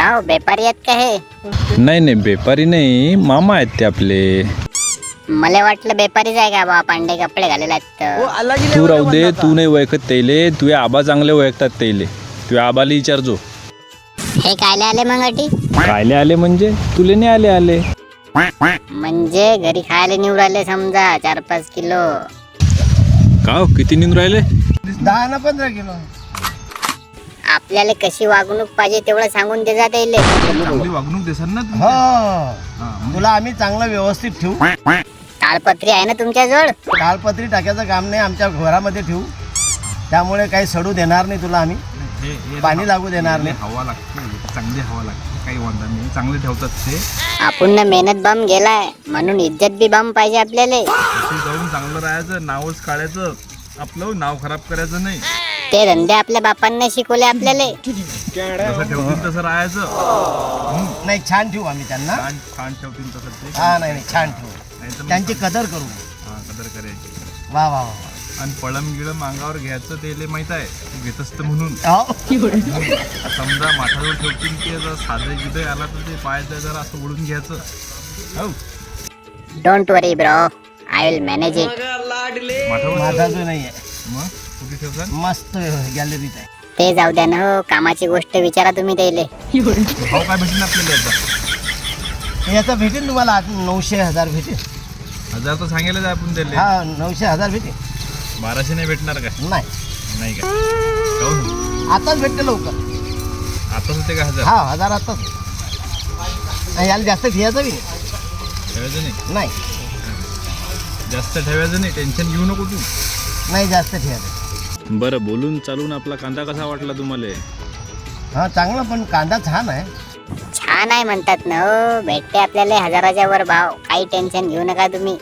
का हो, व्यापारी आहेत का हे? नाही नाही, बेपारी नाही, मामा आहेत ते आपले. मला वाटलं व्यापारीच आहे का बा, पांढरे कपडे घालेले आहेत तर. तू राहू दे, तू नाही ओळखत त्याले, तुझे आबा चांगले ओळखतात त्याले. तुझ्या आबाला विचारजो. हे कायले आले मग अटी? कायले आले म्हणजे तुले नाही आले. म्हणजे घरी खायला निवड आले समजा 4-5 किलो. का हो, किती निघून राहिले? 10 ना 15 किलो. आपल्याला कशी वागणूक पाहिजे तेवढं सांगून दे जा त्याले. चांगली वागणूक देसाल ना तुम्ही. हो, तुला आम्ही चांगलं व्यवस्थित ठेवू. ताळपत्री आहे ना तुमच्याजवळ? तालपत्री टाकायचं काम नाही, आमच्या घरामध्ये ठेवू. त्यामुळे काही सडू देणार नाही तुला आम्ही, हे पाणी लागू देणार नाही. हवा लागते, चांगली हवा लागते, काही वांधा नाही, चांगले ठेवतात ते. आपण मेहनत बम गेलाय म्हणून इज्जत बी बम पाहिजे आपल्याला. तिथे जाऊन चांगलं राहायचं, नावच काढायचं, आपलं नाव खराब करायचं नाही. ते धंदे आपल्या बापांना शिकवले आपल्याला. जसं ठेवतील तसं राहायचं. नाही, छान ठेवू आम्ही त्यांना. छान छान ठेवतील तसं ते. हा, नाही नाही, छान ठेवू. नाही तर मग त्यांची कदर करू. कदर करायची. वा वा वा. आणि पळम गिळम अंगावर घ्यायचं ते माहित आहे, तू घेत असतं म्हणून. समजा माठावर ठेवतील की जर साधे गिधे आला तर ते पायाचं जरा असं ओढून घ्यायचं. हो, don't worry bro, I will manage it. माठावर माझा जो नाही आहे, मग कुठे ठेवतात? मस्त गॅलरीत आहे. ते जाऊ द्या ना हो, कामाची गोष्ट विचारा तुम्ही त्याले. भाव काय भेटेल आपल्याला याचा? याचा भेटेल तुम्हाला 900-1000 भेटेल. 1000 तर सांगायला आपण त्याला. हा, 900-1000 भेटेल. 1200 नाही भेटणार का? नाही, नाही का? काहून? आताच भेटते लवकर. आताच होते का 1000? हा, 1000 आताच. आणि याला जास्त ठेवायचं बी ठेवायचं नाही, नाही. जास्त ठेवायचं नाही, टेन्शन घेऊ नको तू. नाही, जास्त ठेवायचं. बरं, बोलून चालून आपला कांदा कसा वाटला तुम्हाला? हा, चांगला, पण कांदा छान आहे. छान आहे म्हणतात ना हो, भेटते आपल्याला 1000च्या वर भाव. काही टेन्शन घेऊ नका तुम्ही.